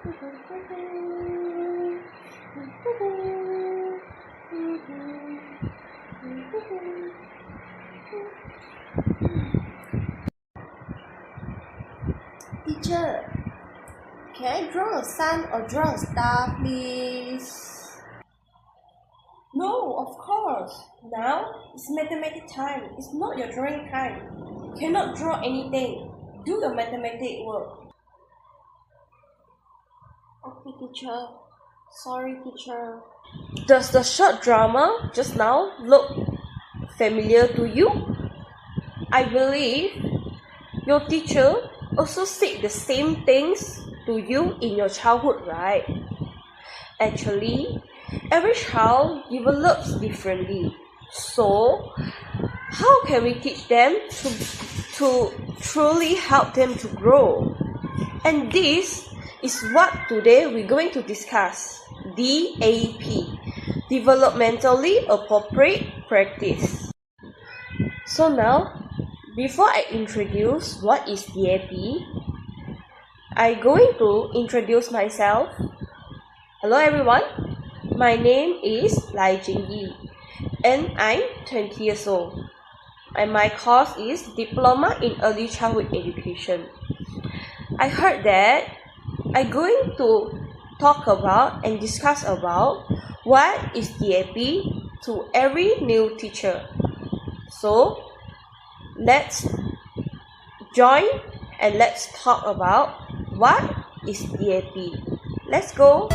Teacher, can I draw a sun or draw a star, please? No, of course. Now it's mathematics time. It's not your drawing time. You cannot draw anything. Do your mathematics work. Okay, teacher. Sorry, teacher. Does the short drama just now look familiar to you? I believe your teacher also said the same things to you in your childhood, right? Actually, every child develops differently. So, how can we teach them to truly help them to grow? And this is what today we're going to discuss. DAP, Developmentally Appropriate Practice. So now, before I introduce what is DAP, I'm going to introduce myself. Hello everyone, my name is Lai Jingyi and I'm 20 years old. And my course is Diploma in Early Childhood Education. I heard that I'm going to talk about and discuss about what is DAP to every new teacher. So let's join and let's talk about what is DAP. Let's go.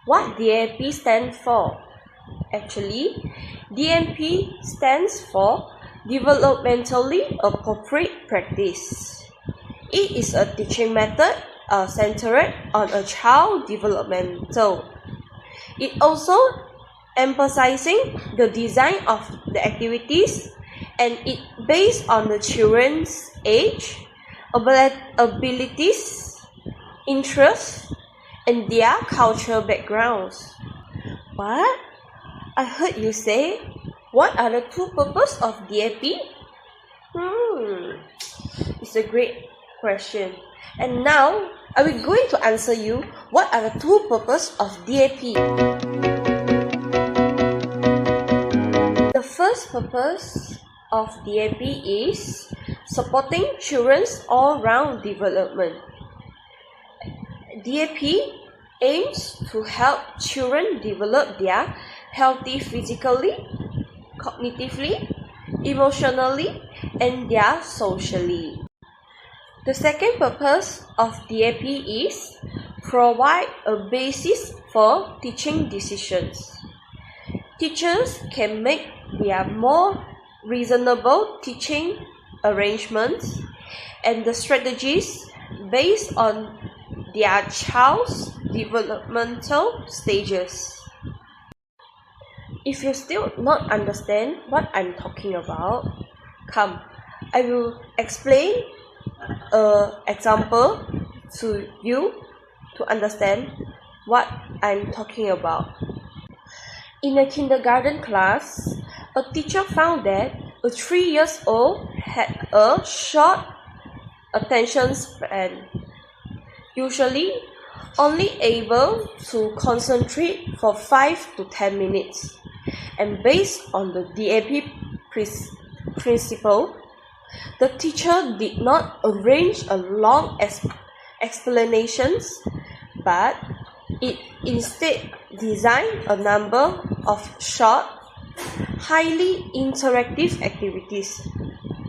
What DAP stands for? Actually, DAP stands for Developmentally Appropriate Practice. It is a teaching method centered on a child developmental. It also emphasizing the design of the activities and it based on the children's age, abilities, interests, and their cultural backgrounds. What? I heard you say, what are the two purposes of DAP? It's a great question. And now, I will going to answer you, what are the two purposes of DAP? The first purpose of DAP is supporting children's all-round development. DAP aims to help children develop their healthy physically, cognitively, emotionally, and their socially. The second purpose of DAP is provide a basis for teaching decisions. Teachers can make their more reasonable teaching arrangements and the strategies based on their child's developmental stages. If you still not understand what I'm talking about, come, I will explain an example to you to understand what I'm talking about. In a kindergarten class, a teacher found that a 3-year-old had a short attention span, usually only able to concentrate for 5 to 10 minutes. And based on the DAP principle, the teacher did not arrange a long explanations, but it instead designed a number of short, highly interactive activities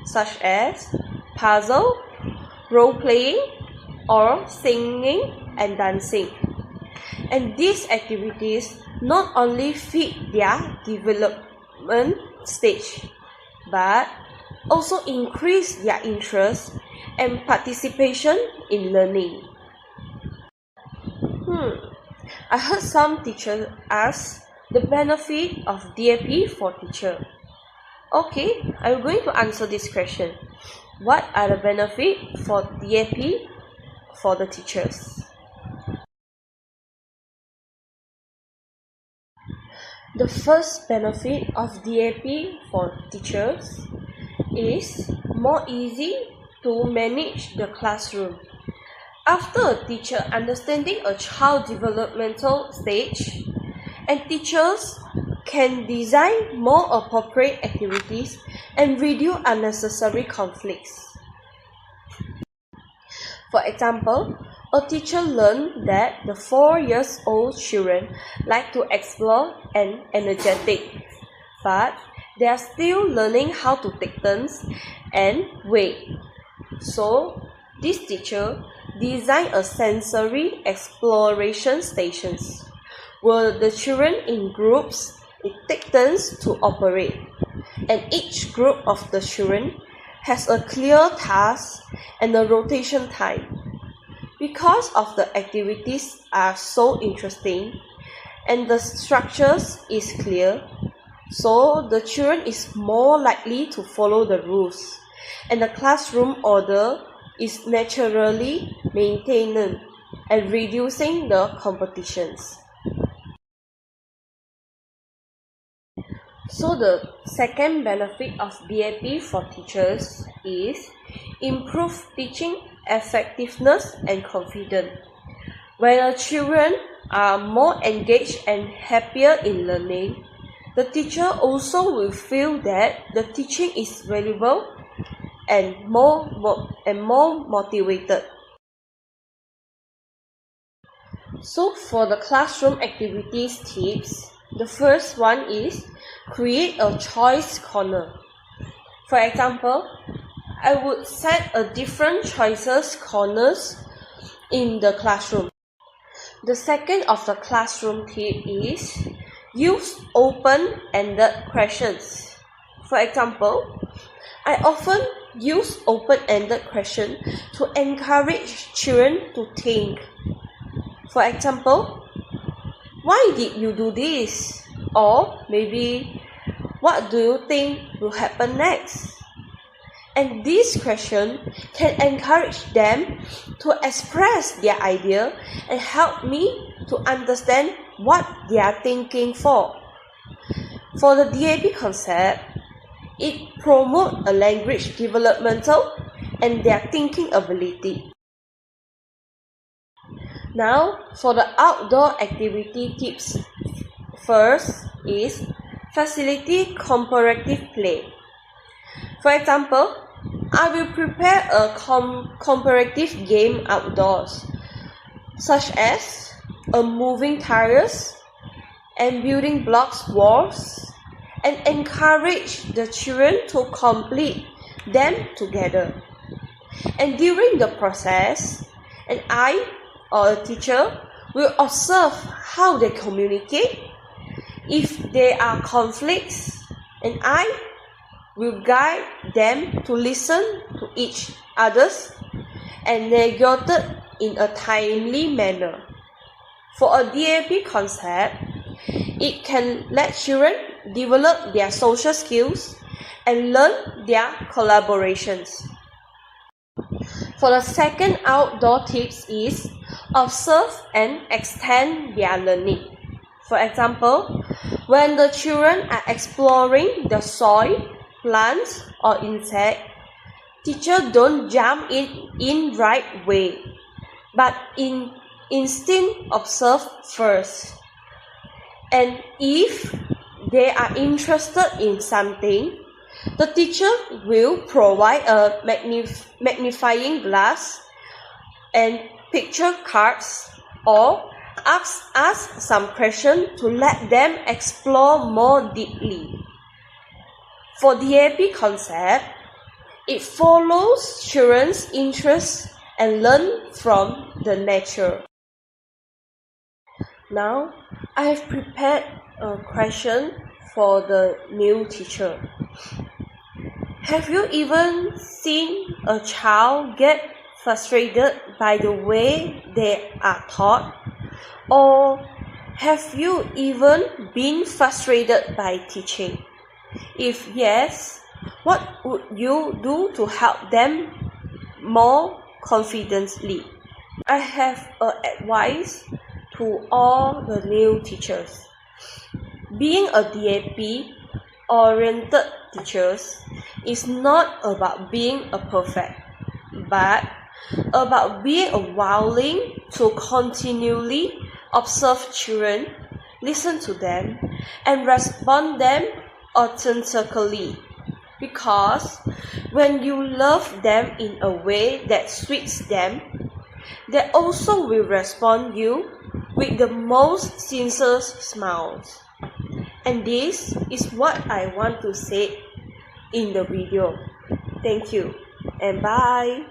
such as puzzle, role-playing, or singing and dancing. And these activities not only fit their development stage, but also increase their interest and participation in learning. I heard some teachers ask the benefit of DAP for teacher. Okay, I'm going to answer this question. What are the benefits for DAP for the teachers? The first benefit of DAP for teachers is more easy to manage the classroom. After a teacher understanding a child's developmental stage, and teachers can design more appropriate activities and reduce unnecessary conflicts. For example, a teacher learned that the 4-year-old children like to explore and energetic, but they are still learning how to take turns and wait. So, this teacher designed a sensory exploration stations where the children in groups take turns to operate, and each group of the children has a clear task and a rotation time. Because of the activities are so interesting and the structures is clear, so the children is more likely to follow the rules, and the classroom order is naturally maintained and reducing the competitions. So the second benefit of DAP for teachers is improve teaching effectiveness and confidence. When the children are more engaged and happier in learning, the teacher also will feel that the teaching is valuable and more motivated. So for the classroom activities tips, the first one is create a choice corner. For example, I would set a different choices corners in the classroom. The second of the classroom tip is use open-ended questions. For example, I often use open-ended questions to encourage children to think. For example, why did you do this? Or maybe, what do you think will happen next? And this question can encourage them to express their idea and help me to understand what they are thinking for. For the DAP concept, it promotes a language developmental and their thinking ability. Now, for the outdoor activity tips, first is facilitate comparative play. For example, I will prepare a comparative game outdoors, such as a moving tires and building blocks walls, and encourage the children to complete them together. And during the process, and I or a teacher will observe how they communicate. If there are conflicts, and I will guide them to listen to each other's and negotiate in a timely manner. For a DAP concept, it can let children develop their social skills and learn their collaborations. For the second outdoor tips is observe and extend their learning. For example, when the children are exploring the soil, plants or insect, teachers don't jump in right way, but instinct observe first. And if they are interested in something, the teacher will provide a magnifying glass and picture cards or ask some questions to let them explore more deeply. For the DAP concept, it follows children's interests and learn from the nature. Now, I have prepared a question for the new teacher. Have you even seen a child get frustrated by the way they are taught? Or have you even been frustrated by teaching? If yes, what would you do to help them more confidently? I have an advice to all the new teachers. Being a DAP-oriented teachers is not about being a perfect, but about being willing to continually observe children, listen to them, and respond them authentically. Because when you love them in a way that suits them, they also will respond you with the most sincere smiles. And this is what I want to say in the video. Thank you and bye.